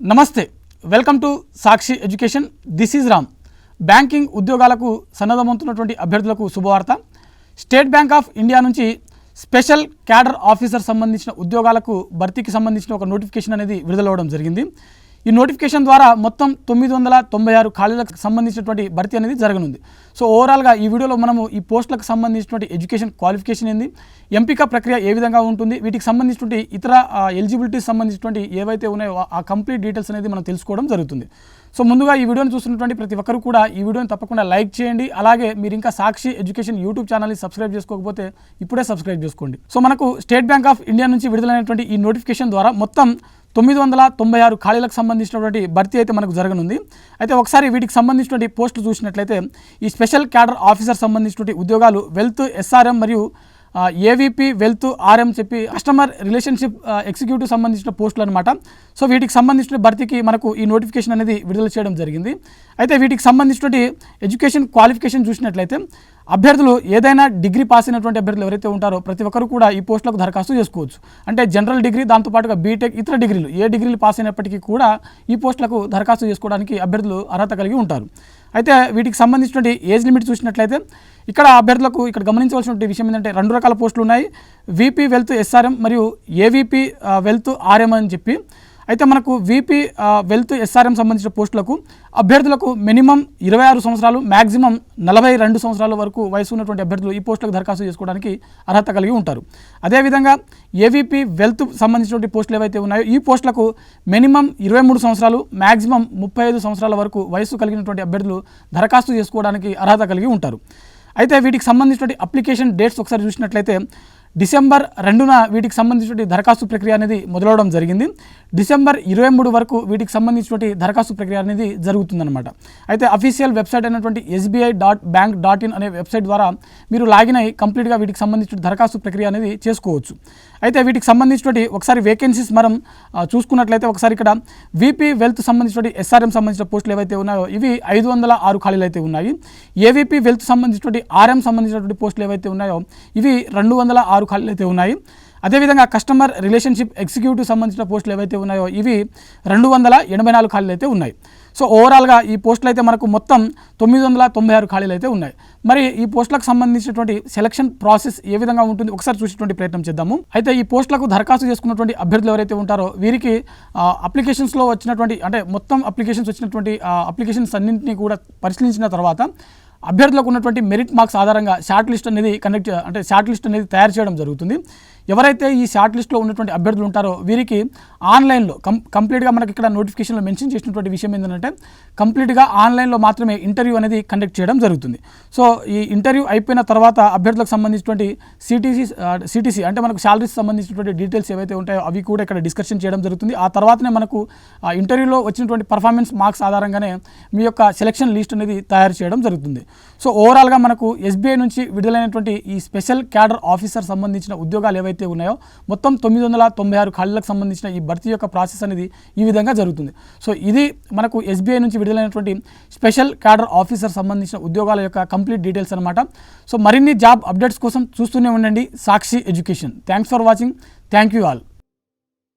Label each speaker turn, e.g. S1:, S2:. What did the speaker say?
S1: నమస్తే, welcome to Sakshi education. This is Ram. Banking ఉద్యోగాలకు సన్నద్ధమవుతున్నటువంటి అభ్యర్థులకు శుభవార్త. స్టేట్ బ్యాంక్ ఆఫ్ ఇండియా నుంచి స్పెషల్ క్యాడర్ ఆఫీసర్ సంబంధించిన ఉద్యోగాలకు భర్తీకి సంబంధించిన ఒక నోటిఫికేషన్ అనేది విడుదలవ్వడం జరిగింది. ఈ నోటిఫికేషన్ ద్వారా మొత్తం 996 ఖాళీలకు సంబంధించినటువంటి భర్తీ అనేది జరగనుంది. సో ఓవరాల్గా ఈ వీడియోలో మనము ఈ పోస్టులకు సంబంధించినటువంటి ఎడ్యుకేషన్ క్వాలిఫికేషన్ ఏంది, ఎంపిక ప్రక్రియ ఏ విధంగా ఉంటుంది, వీటికి సంబంధించినటువంటి ఇతర ఎలిజిబిలిటీస్ సంబంధించినటువంటి ఏవైతే ఉన్నాయో ఆ కంప్లీట్ డీటెయిల్స్ అనేది మనం తెలుసుకోవడం జరుగుతుంది. సో ముందుగా ఈ వీడియోని చూస్తున్నటువంటి ప్రతి ఒక్కరు కూడా ఈ వీడియోని తప్పకుండా లైక్ చేయండి. అలాగే మీరు ఇంకా సాక్షి ఎడ్యుకేషన్ యూట్యూబ్ ఛానల్ని సబ్స్క్రైబ్ చేసుకోకపోతే ఇప్పుడే సబ్స్క్రైబ్ చేసుకోండి. సో మనకు స్టేట్ బ్యాంక్ ఆఫ్ ఇండియా నుంచి విడుదలైనటువంటి ఈ నోటిఫికేషన్ ద్వారా మొత్తం 996 ఖాళీలకు సంబంధించినటువంటి భర్తీ అయితే మనకు జరగనుంది. అయితే ఒకసారి వీటికి సంబంధించినటువంటి పోస్టులు చూసినట్లయితే ఈ స్పెషల్ క్యాడర్ ఆఫీసర్ సంబంధించినటువంటి ఉద్యోగాలు వెల్త్ ఎస్ఆర్ఎం మరియు ఏవీపీ వెల్త్ ఆర్ఎం చెప్పి కస్టమర్ రిలేషన్షిప్ ఎగ్జిక్యూటివ్ సంబంధించిన పోస్టులు అనమాట. సో వీటికి సంబంధించిన భర్తీకి మనకు ఈ నోటిఫికేషన్ అనేది విడుదల చేయడం జరిగింది. అయితే వీటికి సంబంధించినటువంటి ఎడ్యుకేషన్ క్వాలిఫికేషన్ చూసినట్లయితే అభ్యర్థులు ఏదైనా డిగ్రీ పాస్ అయినటువంటి అభ్యర్థులు ఎవరైతే ఉంటారో ప్రతి ఒక్కరు కూడా ఈ పోస్టులకు దరఖాస్తు చేసుకోవచ్చు. అంటే జనరల్ డిగ్రీ, దాంతోపాటుగా బీటెక్, ఇతర డిగ్రీలు ఏ డిగ్రీలు పాస్ అయినప్పటికీ కూడా ఈ పోస్టులకు దరఖాస్తు చేసుకోవడానికి అభ్యర్థులు అర్హత కలిగి ఉంటారు. అయితే వీటికి సంబంధించినటువంటి ఏజ్ లిమిట్ చూసినట్లయితే ఇక్కడ అభ్యర్థులకు ఇక్కడ గమనించవలసినటువంటి విషయం ఏంటంటే 2 రకాల పోస్టులు ఉన్నాయి. వీపీ వెల్త్ ఎస్ఆర్ఎం మరియు ఏవీపీ వెల్త్ ఆర్ఎం అని చెప్పి. అయితే మనకు వీపీ వెల్త్ ఎస్ఆర్ఎం సంబంధించిన పోస్టులకు అభ్యర్థులకు మినిమం 26 సంవత్సరాలు, మ్యాక్సిమం 42 సంవత్సరాల వరకు వయసు ఉన్నటువంటి అభ్యర్థులు ఈ పోస్టులకు దరఖాస్తు చేసుకోవడానికి అర్హత కలిగి ఉంటారు. అదేవిధంగా ఏవీపీ వెల్త్ సంబంధించినటువంటి పోస్టులు ఏవైతే ఉన్నాయో ఈ పోస్టులకు మినిమం 23 సంవత్సరాలు, మ్యాక్సిమం 35 సంవత్సరాల వరకు వయసు కలిగినటువంటి అభ్యర్థులు దరఖాస్తు చేసుకోవడానికి అర్హత కలిగి ఉంటారు. అయితే వీటికి సంబంధించినటువంటి అప్లికేషన్ డేట్స్ ఒకసారి చూసినట్లయితే డిసెంబర్ 2న వీటికి సంబంధించినటువంటి దరఖాస్తు ప్రక్రియ అనేది మొదలవడం జరిగింది. డిసెంబర్ 23 వరకు వీటికి సంబంధించినటువంటి దరఖాస్తు ప్రక్రియ అనేది జరుగుతుందన్నమాట. అయితే అఫీషియల్ వెబ్సైట్ అయినటువంటి sbi.bank.in అనే వెబ్సైట్ ద్వారా మీరు లాగిన్ అయ్యి కంప్లీట్గా వీటికి సంబంధించిన దరఖాస్తు ప్రక్రియ అనేది చేసుకోవచ్చు. అయితే వీటికి సంబంధించినటువంటి ఒకసారి వేకెన్సీస్ మనం చూసుకున్నట్లయితే ఒకసారి ఇక్కడ వీపీ వెల్త్ సంబంధించినటువంటి ఎస్ఆర్ఎం సంబంధించిన పోస్టులు ఏవైతే ఉన్నాయో ఇవి 506 ఖాళీలు అయితే ఉన్నాయి. ఏవీపీ వెల్త్ సంబంధించినటువంటి ఆర్ఎం సంబంధించినటువంటి పోస్టులు ఏవైతే ఉన్నాయో ఇవి 206 ఖాళీలు అయితే ఉన్నాయి. అదేవిధంగా కస్టమర్ రిలేషన్షిప్ ఎగ్జిక్యూటివ్ సంబంధించిన పోస్టులు ఏవైతే ఉన్నాయో ఇవి 284 ఖాళీలు అయితే ఉన్నాయి. సో ఓవరాల్గా ఈ పోస్టులు అయితే మనకు మొత్తం 996 ఖాళీలు అయితే ఉన్నాయి. మరి ఈ పోస్టులకు సంబంధించినటువంటి సెలక్షన్ ప్రాసెస్ ఏ విధంగా ఉంటుంది ఒకసారి చూసేటువంటి ప్రయత్నం చేద్దాము. అయితే ఈ పోస్టులకు దరఖాస్తు చేసుకున్నటువంటి అభ్యర్థులు ఎవరైతే ఉంటారో వీరికి అప్లికేషన్స్లో వచ్చినటువంటి అంటే మొత్తం అప్లికేషన్స్ వచ్చినటువంటి అప్లికేషన్స్ అన్నింటినీ కూడా పరిశీలించిన తర్వాత అభ్యర్థులకు ఉన్నటువంటి మెరిట్ మార్క్స్ ఆధారంగా షార్ట్ లిస్ట్ అనేది షార్ట్ లిస్ట్ అనేది తయారు చేయడం జరుగుతుంది. ఎవరైతే ఈ షార్ట్ లిస్ట్లో ఉన్నటువంటి అభ్యర్థులు ఉంటారో వీరికి ఆన్లైన్లో కంప్లీట్గా మనకి ఇక్కడ నోటిఫికేషన్లో మెన్షన్ చేసినటువంటి విషయం ఏంటంటే కంప్లీట్గా ఆన్లైన్లో మాత్రమే ఇంటర్వ్యూ అనేది కండక్ట్ చేయడం జరుగుతుంది. సో ఈ ఇంటర్వ్యూ అయిపోయిన తర్వాత అభ్యర్థులకు సంబంధించినటువంటి సిటీసీ అంటే మనకు శాలరీస్ సంబంధించినటువంటి డీటెయిల్స్ ఏవైతే ఉంటాయో అవి కూడా ఇక్కడ డిస్కషన్ చేయడం జరుగుతుంది. ఆ తర్వాతనే మనకు ఇంటర్వ్యూలో వచ్చినటువంటి పర్ఫార్మెన్స్ మార్క్స్ ఆధారంగానే మీ యొక్క సెలక్షన్ లిస్ట్ అనేది తయారు చేయడం జరుగుతుంది. సో ఓవరాల్గా మనకు ఎస్బీఐ నుంచి విడుదలైనటువంటి ఈ స్పెషల్ క్యాడర్ ఆఫీసర్ సంబంధించిన ఉద్యోగాలు ఏవైతే ఉన్నాయో మొత్తం 996 ఖాళీలకు సంబంధించిన ఈ భర్తీ యొక్క ప్రాసెస్ అనేది ఈ విధంగా జరుగుతుంది. సో ఇది మనకు ఎస్బీఐ నుంచి విడుదలైనటువంటి స్పెషల్ క్యాడర్ ఆఫీసర్ సంబంధించిన ఉద్యోగాల యొక్క కంప్లీట్ డీటెయిల్స్ అనమాట. సో మరిన్ని జాబ్ అప్డేట్స్ కోసం చూస్తూనే ఉండండి Sakshi education. Thanks for watching. Thank you all.